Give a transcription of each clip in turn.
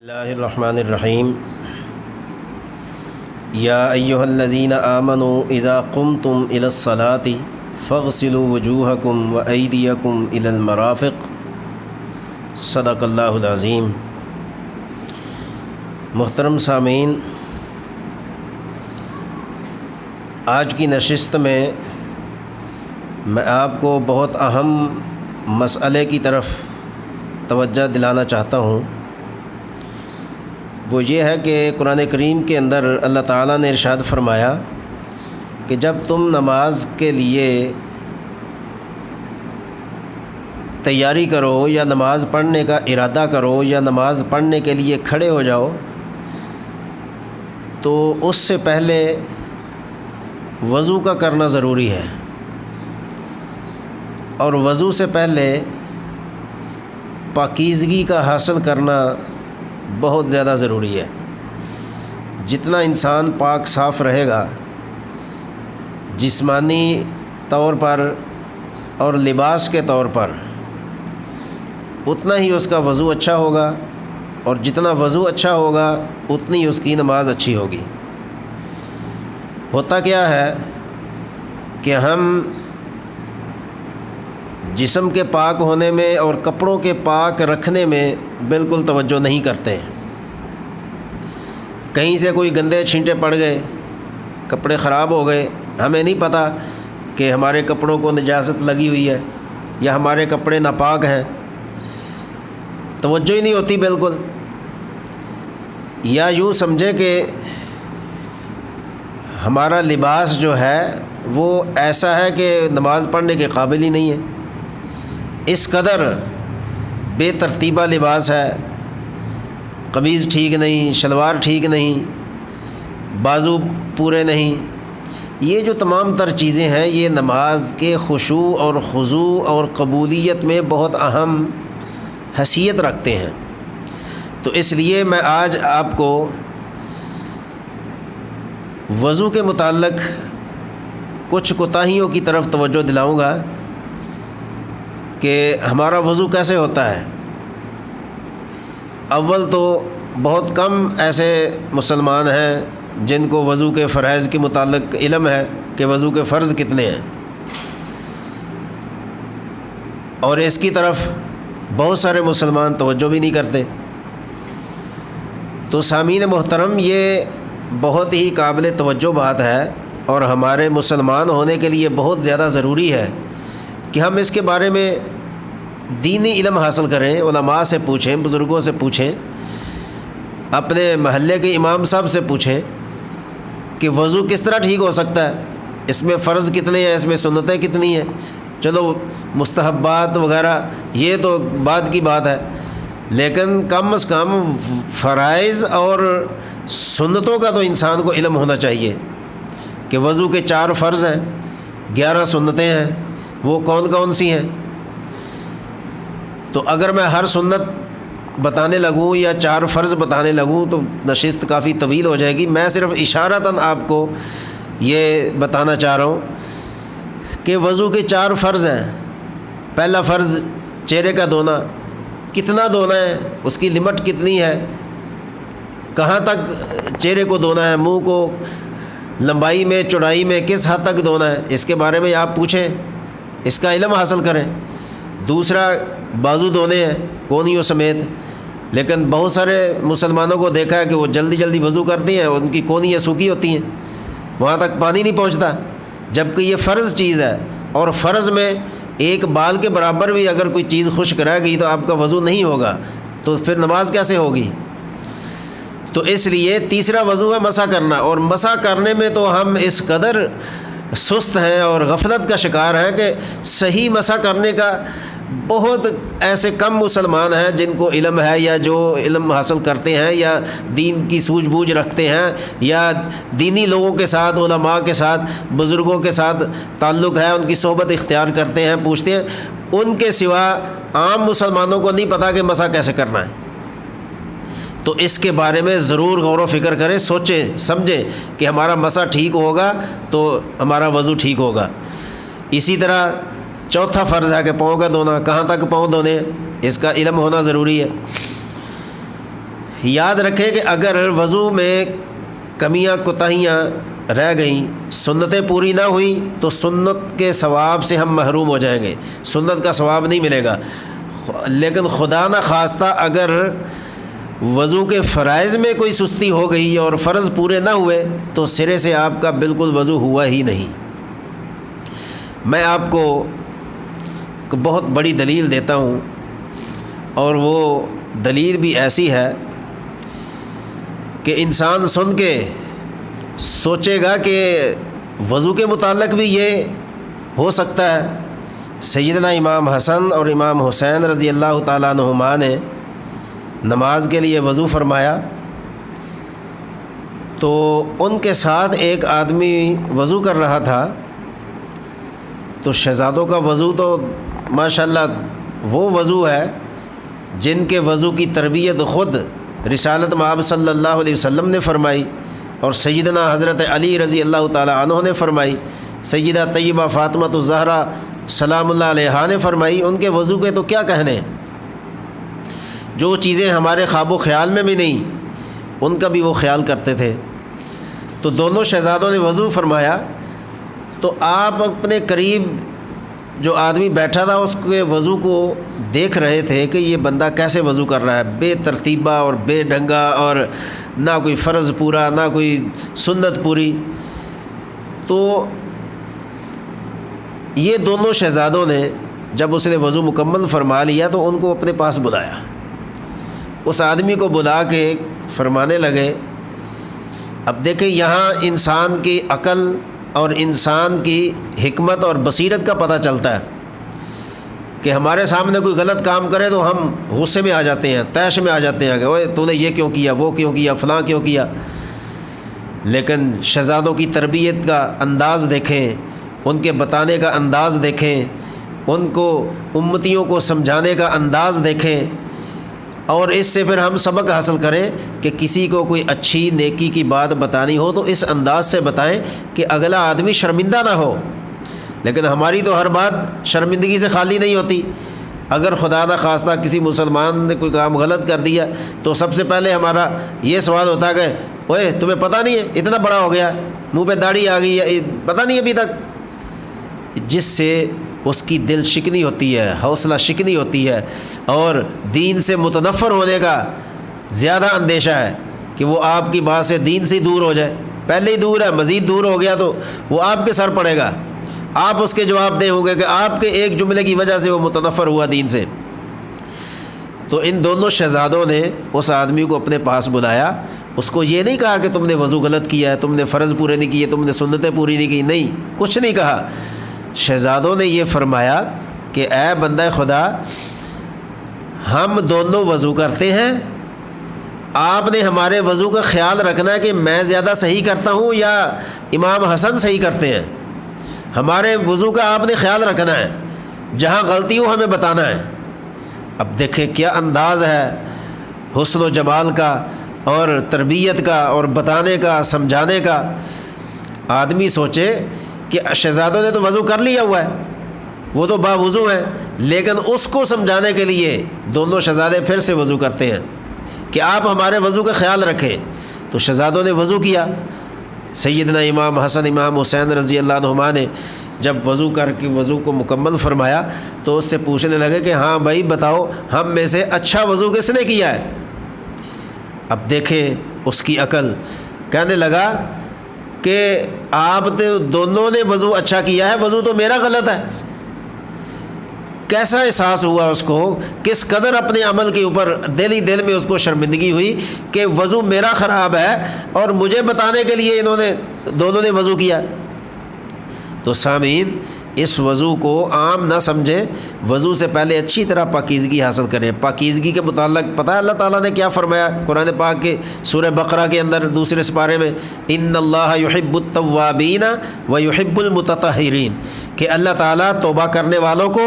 اللہ الرحمن الرحیم یا ایہا الذین آمنوا اذا قمتم الی الصلاة فاغسلوا وجوہکم وایدیکم الی المرافق صدق اللہ العظیم۔ محترم سامعین، آج کی نشست میں میں آپ کو بہت اہم مسئلے کی طرف توجہ دلانا چاہتا ہوں۔ وہ یہ ہے کہ قرآن کریم کے اندر اللہ تعالیٰ نے ارشاد فرمایا کہ جب تم نماز کے لیے تیاری کرو یا نماز پڑھنے کا ارادہ کرو یا نماز پڑھنے کے لیے کھڑے ہو جاؤ تو اس سے پہلے وضو کا کرنا ضروری ہے، اور وضو سے پہلے پاکیزگی کا حاصل کرنا بہت زیادہ ضروری ہے۔ جتنا انسان پاک صاف رہے گا جسمانی طور پر اور لباس کے طور پر، اتنا ہی اس کا وضو اچھا ہوگا، اور جتنا وضو اچھا ہوگا اتنی اس کی نماز اچھی ہوگی۔ ہوتا کیا ہے کہ ہم جسم کے پاک ہونے میں اور کپڑوں کے پاک رکھنے میں بالکل توجہ نہیں کرتے۔ کہیں سے کوئی گندے چھینٹے پڑ گئے، کپڑے خراب ہو گئے، ہمیں نہیں پتہ کہ ہمارے کپڑوں کو نجاست لگی ہوئی ہے یا ہمارے کپڑے ناپاک ہیں، توجہ ہی نہیں ہوتی بالکل۔ یا یوں سمجھے کہ ہمارا لباس جو ہے وہ ایسا ہے کہ نماز پڑھنے کے قابل ہی نہیں ہے، اس قدر بے ترتیبہ لباس ہے، قمیض ٹھیک نہیں، شلوار ٹھیک نہیں، بازو پورے نہیں۔ یہ جو تمام تر چیزیں ہیں یہ نماز کے خشوع اور خضوع اور قبولیت میں بہت اہم حیثیت رکھتے ہیں۔ تو اس لیے میں آج آپ کو وضو کے متعلق کچھ کوتاہیوں کی طرف توجہ دلاؤں گا کہ ہمارا وضو کیسے ہوتا ہے۔ اول تو بہت کم ایسے مسلمان ہیں جن کو وضو کے فرائض کے متعلق علم ہے کہ وضو کے فرض کتنے ہیں، اور اس کی طرف بہت سارے مسلمان توجہ بھی نہیں کرتے۔ تو سامعین محترم، یہ بہت ہی قابل توجہ بات ہے، اور ہمارے مسلمان ہونے کے لیے بہت زیادہ ضروری ہے کہ ہم اس کے بارے میں دینی علم حاصل کریں، علماء سے پوچھیں، بزرگوں سے پوچھیں، اپنے محلے کے امام صاحب سے پوچھیں کہ وضو کس طرح ٹھیک ہو سکتا ہے، اس میں فرض کتنے ہیں، اس میں سنتیں کتنی ہیں۔ چلو مستحبات وغیرہ یہ تو بعد کی بات ہے، لیکن کم از کم فرائض اور سنتوں کا تو انسان کو علم ہونا چاہیے کہ وضو کے 4 فرض ہیں، 11 سنتیں ہیں، وہ کون کون سی ہیں۔ تو اگر میں ہر سنت بتانے لگوں یا 4 فرض بتانے لگوں تو نشست کافی طویل ہو جائے گی۔ میں صرف اشارتاً آپ کو یہ بتانا چاہ رہا ہوں کہ وضو کے 4 فرض ہیں۔ پہلا فرض چہرے کا دھونا، کتنا دھونا ہے، اس کی لمٹ کتنی ہے، کہاں تک چہرے کو دھونا ہے، منہ کو لمبائی میں چوڑائی میں کس حد تک دھونا ہے، اس کے بارے میں آپ پوچھیں، اس کا علم حاصل کریں۔ دوسرا بازو دھونے ہیں کونیوں سمیت، لیکن بہت سارے مسلمانوں کو دیکھا ہے کہ وہ جلدی جلدی وضو کرتی ہیں، ان کی کونیاں سوکھی ہوتی ہیں، وہاں تک پانی نہیں پہنچتا، جبکہ یہ فرض چیز ہے، اور فرض میں ایک بال کے برابر بھی اگر کوئی چیز خشک رہ گئی تو آپ کا وضو نہیں ہوگا، تو پھر نماز کیسے ہوگی۔ تو اس لیے تیسرا وضو ہے مسح کرنا، اور مسح کرنے میں تو ہم اس قدر سست ہیں اور غفلت کا شکار ہیں کہ صحیح مسح کرنے کا بہت ایسے کم مسلمان ہیں جن کو علم ہے، یا جو علم حاصل کرتے ہیں یا دین کی سوجھ بوجھ رکھتے ہیں یا دینی لوگوں کے ساتھ، علماء کے ساتھ، بزرگوں کے ساتھ تعلق ہے، ان کی صحبت اختیار کرتے ہیں، پوچھتے ہیں۔ ان کے سوا عام مسلمانوں کو نہیں پتہ کہ مسح کیسے کرنا ہے۔ تو اس کے بارے میں ضرور غور و فکر کریں، سوچیں سمجھیں کہ ہمارا مسح ٹھیک ہوگا تو ہمارا وضو ٹھیک ہوگا۔ اسی طرح چوتھا فرض ہے کہ پاؤں کا دھونا، کہاں تک پاؤں دھونے، اس کا علم ہونا ضروری ہے۔ یاد رکھیں کہ اگر وضو میں کمیاں کوتاہیاں رہ گئیں، سنتیں پوری نہ ہوئیں، تو سنت کے ثواب سے ہم محروم ہو جائیں گے، سنت کا ثواب نہیں ملے گا۔ لیکن خدا نہ خواستہ اگر وضو کے فرائض میں کوئی سستی ہو گئی اور فرض پورے نہ ہوئے تو سرے سے آپ کا بالکل وضو ہوا ہی نہیں۔ میں آپ کو بہت بڑی دلیل دیتا ہوں، اور وہ دلیل بھی ایسی ہے کہ انسان سن کے سوچے گا کہ وضو کے متعلق بھی یہ ہو سکتا ہے۔ سیدنا امام حسن اور امام حسین رضی اللہ تعالیٰ عنہما نے نماز کے لیے وضو فرمایا، تو ان کے ساتھ ایک آدمی وضو کر رہا تھا، تو شہزادوں کا وضو تو ماشاءاللہ وہ وضو ہے جن کے وضو کی تربیت خود رسالت مآب صلی اللہ علیہ وسلم نے فرمائی، اور سیدنا حضرت علی رضی اللہ تعالیٰ عنہ نے فرمائی، سیدہ طیبہ فاطمۃ الزہرا سلام اللہ علیہا نے فرمائی۔ ان کے وضو کے تو کیا کہنے، جو چیزیں ہمارے خواب و خیال میں بھی نہیں ان کا بھی وہ خیال کرتے تھے۔ تو دونوں شہزادوں نے وضو فرمایا، تو آپ اپنے قریب جو آدمی بیٹھا تھا اس کے وضو کو دیکھ رہے تھے کہ یہ بندہ کیسے وضو کر رہا ہے، بے ترتیبہ اور بے ڈھنگا، اور نہ کوئی فرض پورا نہ کوئی سنت پوری۔ تو یہ دونوں شہزادوں نے جب اس نے وضو مکمل فرما لیا تو ان کو اپنے پاس بلایا، اس آدمی کو بلا کے فرمانے لگے، اب دیکھیں یہاں انسان کی عقل اور انسان کی حکمت اور بصیرت کا پتہ چلتا ہے کہ ہمارے سامنے کوئی غلط کام کرے تو ہم غصے میں آ جاتے ہیں، طیش میں آ جاتے ہیں کہ اوے تو نے یہ کیوں کیا، وہ کیوں کیا، فلاں کیوں کیا۔ لیکن شہزادوں کی تربیت کا انداز دیکھیں، ان کے بتانے کا انداز دیکھیں، ان کو امتیوں کو سمجھانے کا انداز دیکھیں، اور اس سے پھر ہم سبق حاصل کریں کہ کسی کو کوئی اچھی نیکی کی بات بتانی ہو تو اس انداز سے بتائیں کہ اگلا آدمی شرمندہ نہ ہو۔ لیکن ہماری تو ہر بات شرمندگی سے خالی نہیں ہوتی۔ اگر خدا نہ خواستہ کسی مسلمان نے کوئی کام غلط کر دیا تو سب سے پہلے ہمارا یہ سوال ہوتا ہے کہ اوے تمہیں پتہ نہیں ہے، اتنا بڑا ہو گیا، منہ پہ داڑھی آ گئی ہے، پتہ نہیں ابھی تک، جس سے اس کی دل شکنی ہوتی ہے، حوصلہ شکنی ہوتی ہے، اور دین سے متنفر ہونے کا زیادہ اندیشہ ہے کہ وہ آپ کی بات سے دین سے دور ہو جائے۔ پہلے ہی دور ہے، مزید دور ہو گیا تو وہ آپ کے سر پڑے گا، آپ اس کے جواب دیں ہوگے کہ آپ کے ایک جملے کی وجہ سے وہ متنفر ہوا دین سے۔ تو ان دونوں شہزادوں نے اس آدمی کو اپنے پاس بلایا، اس کو یہ نہیں کہا کہ تم نے وضو غلط کیا ہے، تم نے فرض پورے نہیں کیے، تم نے سنتیں پوری نہیں کی، نہیں، کچھ نہیں کہا۔ شہزادوں نے یہ فرمایا کہ اے بندہ خدا، ہم دونوں وضو کرتے ہیں، آپ نے ہمارے وضو کا خیال رکھنا ہے کہ میں زیادہ صحیح کرتا ہوں یا امام حسن صحیح کرتے ہیں، ہمارے وضو کا آپ نے خیال رکھنا ہے، جہاں غلطی ہو ہمیں بتانا ہے۔ اب دیکھیں کیا انداز ہے حسن و جمال کا اور تربیت کا اور بتانے کا، سمجھانے کا۔ آدمی سوچے کہ شہزادوں نے تو وضو کر لیا ہوا ہے، وہ تو باوضو ہیں، لیکن اس کو سمجھانے کے لیے دونوں شہزادے پھر سے وضو کرتے ہیں کہ آپ ہمارے وضو کا خیال رکھیں۔ تو شہزادوں نے وضو کیا، سیدنا امام حسن امام حسین رضی اللہ عنہما نے جب وضو کر کے وضو کو مکمل فرمایا تو اس سے پوچھنے لگے کہ ہاں بھائی بتاؤ، ہم میں سے اچھا وضو کس نے کیا ہے؟ اب دیکھیں اس کی عقل، کہنے لگا کہ آپ دونوں نے وضو اچھا کیا ہے، وضو تو میرا غلط ہے۔ کیسا احساس ہوا اس کو، کس قدر اپنے عمل کے اوپر دل میں اس کو شرمندگی ہوئی کہ وضو میرا خراب ہے اور مجھے بتانے کے لیے دونوں نے وضو کیا۔ تو سامعین، اس وضو کو عام نہ سمجھیں، وضو سے پہلے اچھی طرح پاکیزگی حاصل کریں۔ پاکیزگی کے متعلق پتہ ہے اللہ تعالیٰ نے کیا فرمایا قرآن پاک کے سورہ بقرہ کے اندر دوسرے سپارے میں؟ ان اللہ یحب التوابین ویحب المتطہرین، کہ اللہ تعالیٰ توبہ کرنے والوں کو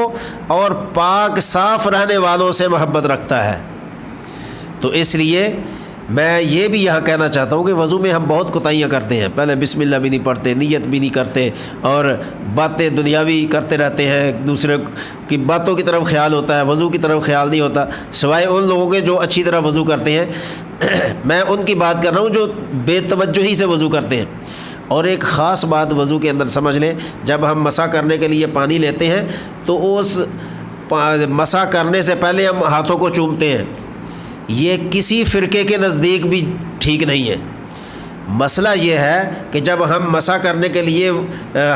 اور پاک صاف رہنے والوں سے محبت رکھتا ہے۔ تو اس لیے میں یہ بھی یہاں کہنا چاہتا ہوں کہ وضو میں ہم بہت کوتاہیاں کرتے ہیں، پہلے بسم اللہ بھی نہیں پڑھتے، نیت بھی نہیں کرتے، اور باتیں دنیاوی کرتے رہتے ہیں، ایک دوسرے کی باتوں کی طرف خیال ہوتا ہے، وضو کی طرف خیال نہیں ہوتا، سوائے ان لوگوں کے جو اچھی طرح وضو کرتے ہیں۔ میں ان کی بات کر رہا ہوں جو بے توجہی سے وضو کرتے ہیں۔ اور ایک خاص بات وضو کے اندر سمجھ لیں، جب ہم مسح کرنے کے لیے پانی لیتے ہیں تو اس مسح کرنے سے پہلے ہم ہاتھوں کو چومتے ہیں۔ یہ کسی فرقے کے نزدیک بھی ٹھیک نہیں ہے۔ مسئلہ یہ ہے کہ جب ہم مسح کرنے کے لیے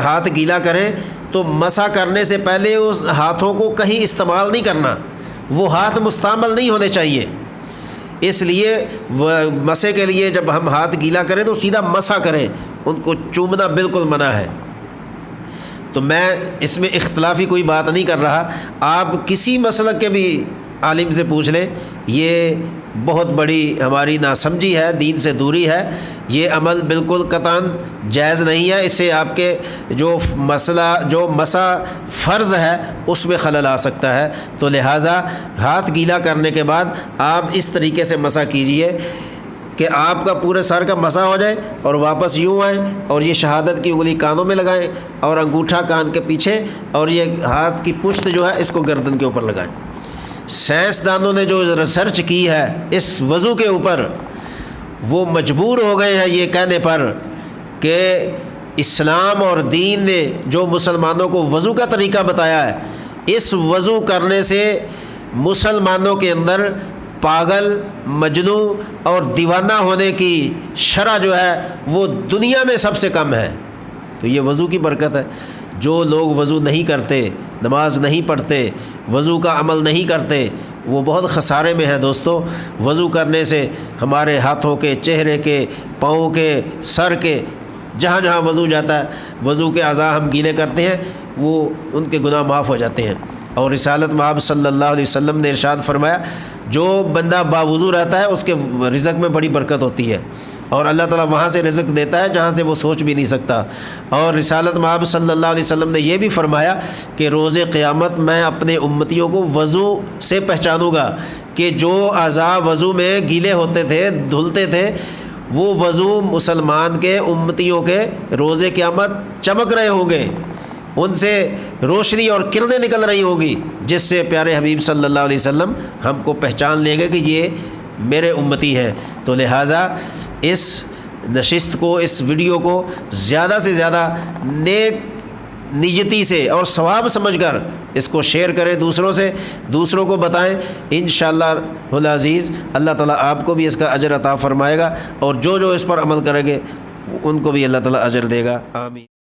ہاتھ گیلا کریں تو مسح کرنے سے پہلے اس ہاتھوں کو کہیں استعمال نہیں کرنا، وہ ہاتھ مستعمل نہیں ہونے چاہیے۔ اس لیے مسح کے لیے جب ہم ہاتھ گیلا کریں تو سیدھا مسح کریں، ان کو چومنا بالکل منع ہے۔ تو میں اس میں اختلافی کوئی بات نہیں کر رہا، آپ کسی مسلک کے بھی عالم سے پوچھ لیں، یہ بہت بڑی ہماری ناسمجھی ہے، دین سے دوری ہے، یہ عمل بالکل قطعاً جائز نہیں ہے۔ اس سے آپ کے جو مسح فرض ہے اس میں خلل آ سکتا ہے۔ تو لہٰذا ہاتھ گیلا کرنے کے بعد آپ اس طریقے سے مسح کیجئے کہ آپ کا پورے سر کا مسح ہو جائے اور واپس یوں آئیں اور یہ شہادت کی انگلی کانوں میں لگائیں اور انگوٹھا کان کے پیچھے اور یہ ہاتھ کی پشت جو ہے اس کو گردن کے اوپر لگائیں۔ سائنسدانوں نے جو ریسرچ کی ہے اس وضو کے اوپر، وہ مجبور ہو گئے ہیں یہ کہنے پر کہ اسلام اور دین نے جو مسلمانوں کو وضو کا طریقہ بتایا ہے، اس وضو کرنے سے مسلمانوں کے اندر پاگل، مجنوں اور دیوانہ ہونے کی شرح جو ہے وہ دنیا میں سب سے کم ہے۔ تو یہ وضو کی برکت ہے۔ جو لوگ وضو نہیں کرتے، نماز نہیں پڑھتے، وضو کا عمل نہیں کرتے، وہ بہت خسارے میں ہیں دوستو۔ وضو کرنے سے ہمارے ہاتھوں کے، چہرے کے، پاؤں کے، سر کے، جہاں جہاں وضو جاتا ہے، وضو کے اعضاء ہم گیلے کرتے ہیں، وہ ان کے گناہ معاف ہو جاتے ہیں۔ اور رسالت مآب صلی اللہ علیہ وسلم نے ارشاد فرمایا، جو بندہ باوضو رہتا ہے اس کے رزق میں بڑی برکت ہوتی ہے، اور اللہ تعالیٰ وہاں سے رزق دیتا ہے جہاں سے وہ سوچ بھی نہیں سکتا۔ اور رسالت مآب صلی اللہ علیہ وسلم نے یہ بھی فرمایا کہ روز قیامت میں اپنے امتیوں کو وضو سے پہچانوں گا، کہ جو اعضاء وضو میں گیلے ہوتے تھے، دھلتے تھے، وہ وضو مسلمان کے امتیوں کے روز قیامت چمک رہے ہوں گے، ان سے روشنی اور کرنیں نکل رہی ہوں گی، جس سے پیارے حبیب صلی اللہ علیہ وسلم ہم کو پہچان لیں گے کہ یہ میرے امتی ہیں۔ تو لہٰذا اس نشست کو، اس ویڈیو کو زیادہ سے زیادہ نیک نیتی سے اور ثواب سمجھ کر اس کو شیئر کریں دوسروں سے، دوسروں کو بتائیں۔ انشاءاللہ العزیز اللہ تعالیٰ آپ کو بھی اس کا اجر عطا فرمائے گا، اور جو اس پر عمل کریں گے ان کو بھی اللہ تعالیٰ اجر دے گا۔ آمین۔